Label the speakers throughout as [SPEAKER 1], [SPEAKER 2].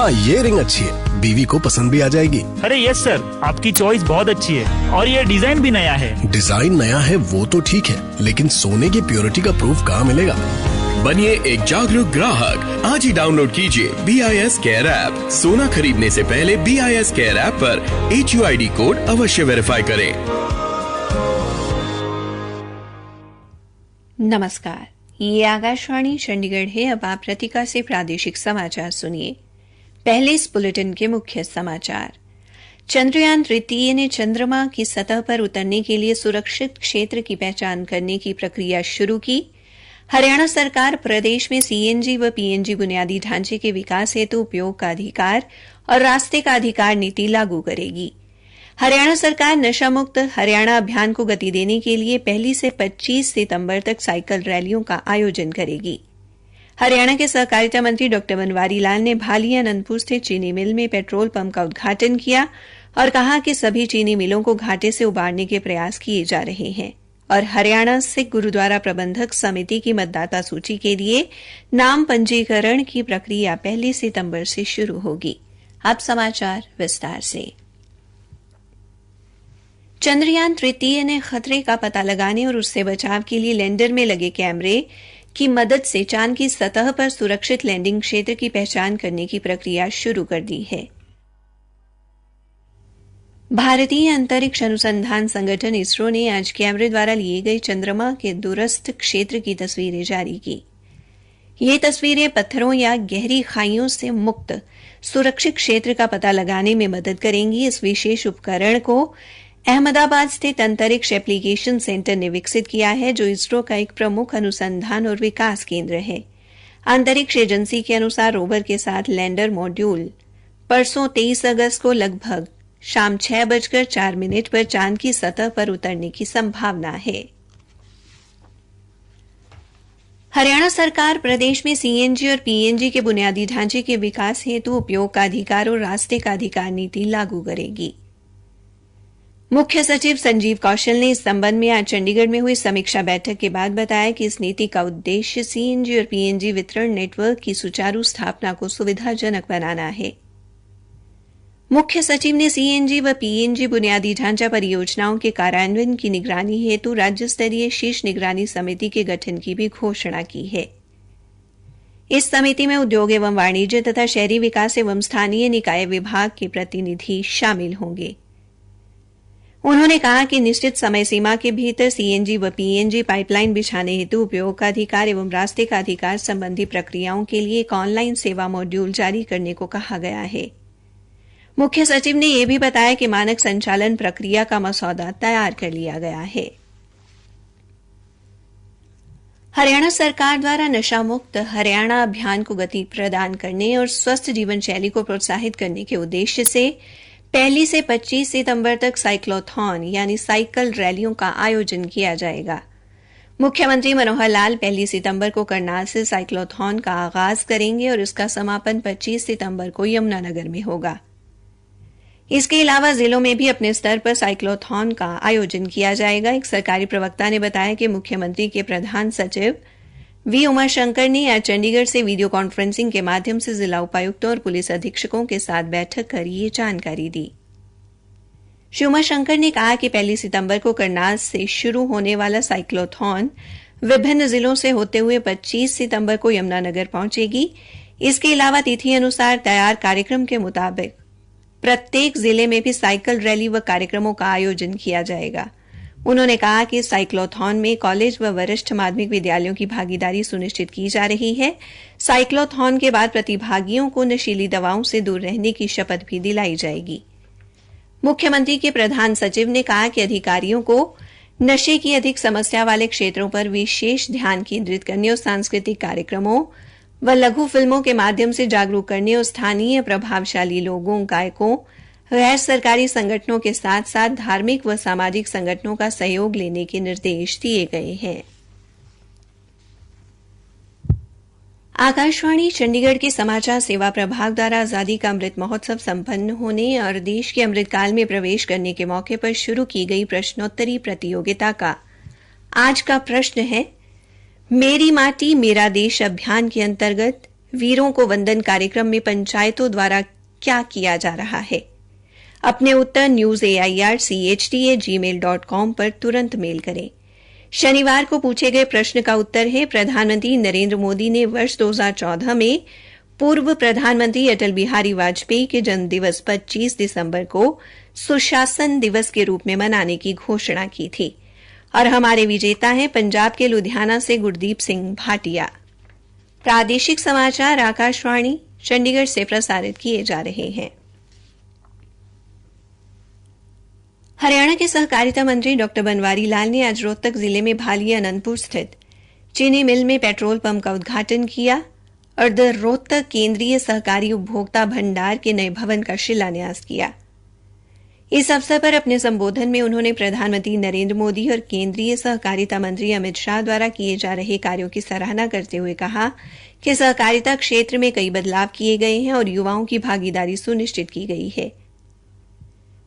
[SPEAKER 1] हाँ, ये रिंग अच्छी है, बीवी को पसंद भी आ जाएगी।
[SPEAKER 2] अरे यस सर, आपकी चॉइस बहुत अच्छी है और ये डिजाइन भी नया है।
[SPEAKER 1] डिजाइन नया है वो तो ठीक है, लेकिन सोने की प्योरिटी का प्रूफ कहाँ मिलेगा?
[SPEAKER 3] बनिए एक जागरूक ग्राहक। आज ही डाउनलोड कीजिए BIS केयर ऐप। सोना खरीदने से पहले BIS केयर ऐप पर HUID कोड अवश्य वेरीफाई करें।
[SPEAKER 4] नमस्कार, ये आकाशवाणी चंडीगढ़ है। अब आप रतिका से प्रादेशिक समाचार सुनिए। पहले इस बुलेटिन के मुख्य समाचार। चंद्रयान तृतीय ने चंद्रमा की सतह पर उतरने के लिए सुरक्षित क्षेत्र की पहचान करने की प्रक्रिया शुरू की। हरियाणा सरकार प्रदेश में CNG व PNG बुनियादी ढांचे के विकास हेतु उपयोग का अधिकार और रास्ते का अधिकार नीति लागू करेगी। हरियाणा सरकार नशा मुक्त हरियाणा अभियान को गति देने के लिए 1 से 25 सितंबर तक साइकिल रैलियों का आयोजन करेगी। हरियाणा के सहकारिता मंत्री डॉ बनवारी लाल ने भाली अनंतपुर स्थित चीनी मिल में पेट्रोल पंप का उद्घाटन किया और कहा कि सभी चीनी मिलों को घाटे से उबारने के प्रयास किए जा रहे हैं और हरियाणा सिख गुरुद्वारा प्रबंधक समिति की मतदाता सूची के लिए नाम पंजीकरण की प्रक्रिया 1 सितंबर से शुरू होगी। अब समाचार विस्तार से। चंद्रयान तृतीय ने खतरे का पता लगाने और उससे बचाव के लिए लैंडर में लगे कैमरे की मदद से चांद की सतह पर सुरक्षित लैंडिंग क्षेत्र की पहचान करने की प्रक्रिया शुरू कर दी है। भारतीय अंतरिक्ष अनुसंधान संगठन इसरो ने आज कैमरे द्वारा लिए गए चंद्रमा के दूरस्थ क्षेत्र की तस्वीरें जारी की। ये तस्वीरें पत्थरों या गहरी खाइयों से मुक्त सुरक्षित क्षेत्र का पता लगाने में मदद करेंगी। इस विशेष उपकरण को अहमदाबाद स्थित अंतरिक्ष एप्लीकेशन सेंटर ने विकसित किया है, जो इसरो का एक प्रमुख अनुसंधान और विकास केंद्र है। अंतरिक्ष एजेंसी के अनुसार रोवर के साथ लैंडर मॉड्यूल परसों 23 अगस्त को लगभग शाम 6:04 पर चांद की सतह पर उतरने की संभावना है। हरियाणा सरकार प्रदेश में CNG और PNG के बुनियादी ढांचे के विकास हेतु उपयोग का अधिकार और रास्ते का अधिकार नीति लागू करेगी। मुख्य सचिव संजीव कौशल ने इस संबंध में आज चंडीगढ़ में हुई समीक्षा बैठक के बाद बताया कि इस नीति का उद्देश्य CNG और PNG वितरण नेटवर्क की सुचारू स्थापना को सुविधाजनक बनाना है। मुख्य सचिव ने CNG व PNG बुनियादी ढांचा परियोजनाओं के कार्यान्वयन की निगरानी हेतु राज्य स्तरीय शीर्ष निगरानी समिति के गठन की भी घोषणा की है। इस समिति में उद्योग एवं वाणिज्य तथा शहरी विकास एवं स्थानीय निकाय विभाग के प्रतिनिधि शामिल होंगे। उन्होंने कहा कि निश्चित समय सीमा के भीतर CNG व PNG पाइपलाइन बिछाने हेतु उपयोग का अधिकार एवं रास्ते का अधिकार संबंधी प्रक्रियाओं के लिए एक ऑनलाइन सेवा मॉड्यूल जारी करने को कहा गया है। मुख्य सचिव ने यह भी बताया कि मानक संचालन प्रक्रिया का मसौदा तैयार कर लिया गया है। हरियाणा सरकार द्वारा नशा मुक्त हरियाणा अभियान को गति प्रदान करने और स्वस्थ जीवन शैली को प्रोत्साहित करने के उद्देश्य से 1 से 25 सितंबर तक साइक्लोथॉन यानी साइकिल रैलियों का आयोजन किया जाएगा। मुख्यमंत्री मनोहर लाल 1 सितंबर को करनाल से साइक्लोथॉन का आगाज करेंगे और इसका समापन 25 सितंबर को यमुनानगर में होगा। इसके अलावा जिलों में भी अपने स्तर पर साइक्लोथॉन का आयोजन किया जाएगा। एक सरकारी प्रवक्ता ने बताया कि मुख्यमंत्री के प्रधान सचिव वी उमाशंकर ने आज चंडीगढ़ से वीडियो कॉन्फ्रेंसिंग के माध्यम से जिला उपायुक्तों और पुलिस अधीक्षकों के साथ बैठक कर ये जानकारी दी। श्री उमाशंकर ने कहा कि 1 सितंबर को करनाल से शुरू होने वाला साइक्लोथॉन विभिन्न जिलों से होते हुए 25 सितंबर को यमुनानगर पहुंचेगी। इसके अलावा तिथि अनुसार तैयार कार्यक्रम के मुताबिक प्रत्येक जिले में भी साइकिल रैली व कार्यक्रमों का आयोजन किया जाएगा। उन्होंने कहा कि साइक्लोथॉन में कॉलेज व वरिष्ठ माध्यमिक विद्यालयों की भागीदारी सुनिश्चित की जा रही है। साइक्लोथॉन के बाद प्रतिभागियों को नशीली दवाओं से दूर रहने की शपथ भी दिलाई जाएगी। मुख्यमंत्री के प्रधान सचिव ने कहा कि अधिकारियों को नशे की अधिक समस्या वाले क्षेत्रों पर विशेष ध्यान केंद्रित करने और सांस्कृतिक कार्यक्रमों व लघु फिल्मों के माध्यम से जागरूक करने और स्थानीय प्रभावशाली लोगों, गायकों, गैर सरकारी संगठनों के साथ साथ धार्मिक व सामाजिक संगठनों का सहयोग लेने के निर्देश दिए गए हैं। आकाशवाणी चंडीगढ़ के समाचार सेवा प्रभाग द्वारा आजादी का अमृत महोत्सव संपन्न होने और देश के अमृतकाल में प्रवेश करने के मौके पर शुरू की गई प्रश्नोत्तरी प्रतियोगिता का आज का प्रश्न है, मेरी माटी मेरा देश अभियान के अंतर्गत वीरों को वंदन कार्यक्रम में पंचायतों द्वारा क्या किया जा रहा है? अपने उत्तर newsairchd@gmail.com पर तुरंत मेल करें। शनिवार को पूछे गए प्रश्न का उत्तर है, प्रधानमंत्री नरेंद्र मोदी ने वर्ष 2014 में पूर्व प्रधानमंत्री अटल बिहारी वाजपेयी के जन्म दिवस 25 दिसंबर को सुशासन दिवस के रूप में मनाने की घोषणा की थी। और हमारे विजेता हैं पंजाब के लुधियाना से गुरदीप सिंह भाटिया। प्रादेशिक समाचार आकाशवाणी चंडीगढ़ से प्रसारित किए जा रहे हैं। हरियाणा के सहकारिता मंत्री डॉ बनवारी लाल ने आज रोहतक जिले में भाली अनंतपुर स्थित चीनी मिल में पेट्रोल पंप का उद्घाटन किया और द रोहतक केंद्रीय सहकारी उपभोक्ता भंडार के नए भवन का शिलान्यास किया। इस अवसर पर अपने संबोधन में उन्होंने प्रधानमंत्री नरेंद्र मोदी और केंद्रीय सहकारिता मंत्री अमित शाह द्वारा किए जा रहे कार्यों की सराहना करते हुए कहा कि सहकारिता क्षेत्र में कई बदलाव किए गए हैं और युवाओं की भागीदारी सुनिश्चित की गई है।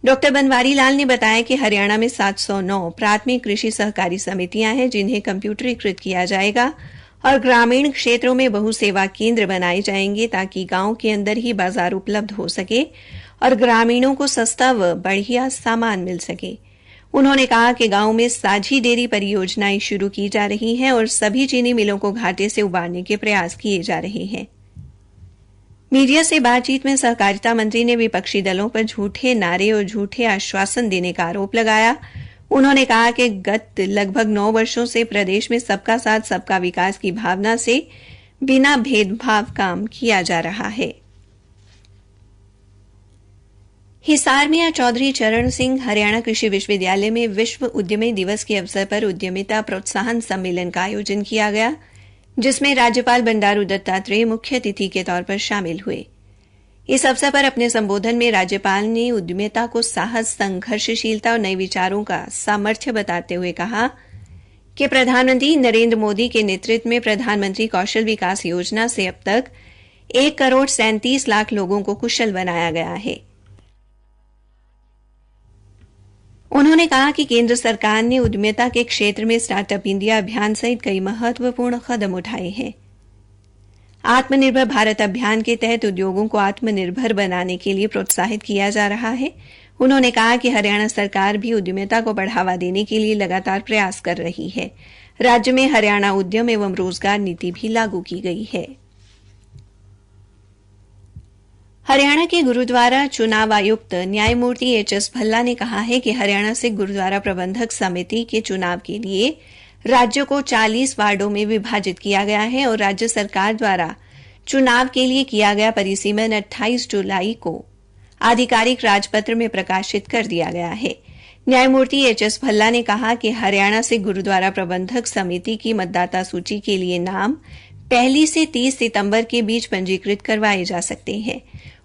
[SPEAKER 4] डॉ बनवारी लाल ने बताया कि हरियाणा में 709 प्राथमिक कृषि सहकारी समितियां हैं जिन्हें कंप्यूटरीकृत किया जाएगा और ग्रामीण क्षेत्रों में बहु सेवा केंद्र बनाए जाएंगे ताकि गांव के अंदर ही बाजार उपलब्ध हो सके और ग्रामीणों को सस्ता व बढ़िया सामान मिल सके। उन्होंने कहा कि गांव में साझी डेयरी परियोजनाएं शुरू की जा रही हैं और सभी चीनी मिलों को घाटे से उबारने के प्रयास किए जा रहे हैं। मीडिया से बातचीत में सहकारिता मंत्री ने विपक्षी दलों पर झूठे नारे और झूठे आश्वासन देने का आरोप लगाया। उन्होंने कहा कि गत लगभग 9 वर्षों से प्रदेश में सबका साथ सबका विकास की भावना से बिना भेदभाव काम किया जा रहा है। हिसार में आज चौधरी चरण सिंह हरियाणा कृषि विश्वविद्यालय में विश्व उद्यमी दिवस के अवसर पर उद्यमिता प्रोत्साहन सम्मेलन का आयोजन किया गया, जिसमें राज्यपाल बंडारू दत्तात्रेय मुख्य अतिथि के तौर पर शामिल हुए। इस अवसर पर अपने संबोधन में राज्यपाल ने उद्यमिता को साहस, संघर्षशीलता और नए विचारों का सामर्थ्य बताते हुए कहा कि प्रधानमंत्री नरेंद्र मोदी के नेतृत्व में प्रधानमंत्री कौशल विकास योजना से अब तक 1,37,00,000 लोगों को कुशल बनाया गया है। उन्होंने कहा कि केंद्र सरकार ने उद्यमिता के क्षेत्र में स्टार्टअप इंडिया अभियान सहित कई महत्वपूर्ण कदम उठाए हैं। आत्मनिर्भर भारत अभियान के तहत उद्योगों को आत्मनिर्भर बनाने के लिए प्रोत्साहित किया जा रहा है। उन्होंने कहा कि हरियाणा सरकार भी उद्यमिता को बढ़ावा देने के लिए लगातार प्रयास कर रही है। राज्य में हरियाणा उद्यम एवं रोजगार नीति भी लागू की गई है। हरियाणा के गुरुद्वारा चुनाव आयुक्त न्यायमूर्ति एच.एस. भल्ला ने कहा है कि हरियाणा सिख गुरुद्वारा प्रबंधक समिति के चुनाव के लिए राज्य को 40 वार्डों में विभाजित किया गया है और राज्य सरकार द्वारा चुनाव के लिए किया गया परिसीमन 28 जुलाई को आधिकारिक राजपत्र में प्रकाशित कर दिया गया है। न्यायमूर्ति एच.एस. भल्ला ने कहा कि हरियाणा सिख गुरुद्वारा प्रबंधक समिति की मतदाता सूची के लिए नाम 1 से 30 सितंबर के बीच पंजीकृत करवाए जा सकते हैं।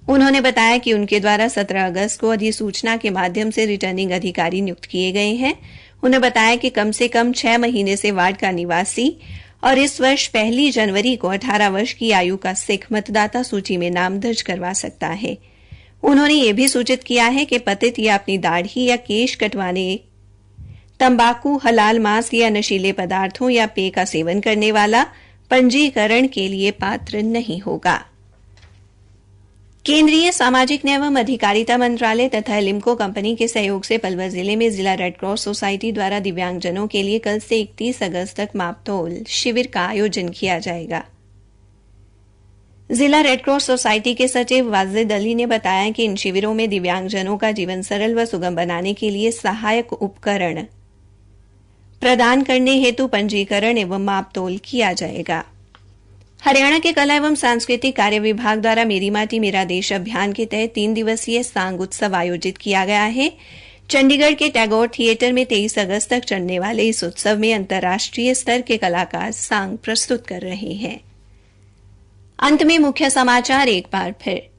[SPEAKER 4] उन्होंने बताया कि उनके द्वारा 17 अगस्त को अधिसूचना के माध्यम से रिटर्निंग अधिकारी नियुक्त किए गए हैं। उन्होंने बताया कि कम से कम 6 महीने से वार्ड का निवासी और इस वर्ष 1 जनवरी को 18 वर्ष की आयु का सिख मतदाता सूची में नाम दर्ज करवा सकता है। उन्होंने यह भी सूचित किया है कि पतित या अपनी दाढ़ी या केश कटवाने, तंबाकू, हलाल मांस या नशीले पदार्थों या पेय का सेवन करने वाला पंजीकरण के लिए पात्र नहीं होगा। केंद्रीय सामाजिक न्याय एवं अधिकारिता मंत्रालय तथा लिम्को कंपनी के सहयोग से पलवल जिले में जिला रेड क्रॉस सोसाइटी द्वारा दिव्यांगजनों के लिए कल से 31 अगस्त तक मापतोल शिविर का आयोजन किया जाएगा। जिला रेड क्रॉस सोसाइटी के सचिव वाजिद अली ने बताया कि इन शिविरों में दिव्यांगजनों का जीवन सरल व सुगम बनाने के लिए सहायक उपकरण प्रदान करने हेतु पंजीकरण एवं मापतोल किया जाएगा। हरियाणा के कला एवं सांस्कृतिक कार्य विभाग द्वारा मेरी माटी मेरा देश अभियान के तहत 3 दिवसीय सांग उत्सव आयोजित किया गया है। चंडीगढ़ के टैगोर थिएटर में 23 अगस्त तक चलने वाले इस उत्सव में अंतर्राष्ट्रीय स्तर के कलाकार सांग प्रस्तुत कर रहे हैं। अंत में मुख्य समाचार एक बार फिर।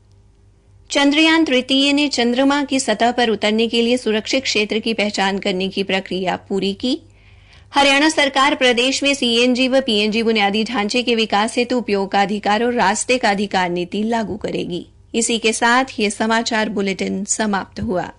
[SPEAKER 4] चंद्रयान तृतीय ने चंद्रमा की सतह पर उतरने के लिए सुरक्षित क्षेत्र की पहचान करने की प्रक्रिया पूरी की। हरियाणा सरकार प्रदेश में सीएनजी व पीएनजी बुनियादी ढांचे के विकास हेतु उपयोग का अधिकार और रास्ते का अधिकार नीति लागू करेगी। इसी के साथ ये समाचार बुलेटिन समाप्त हुआ।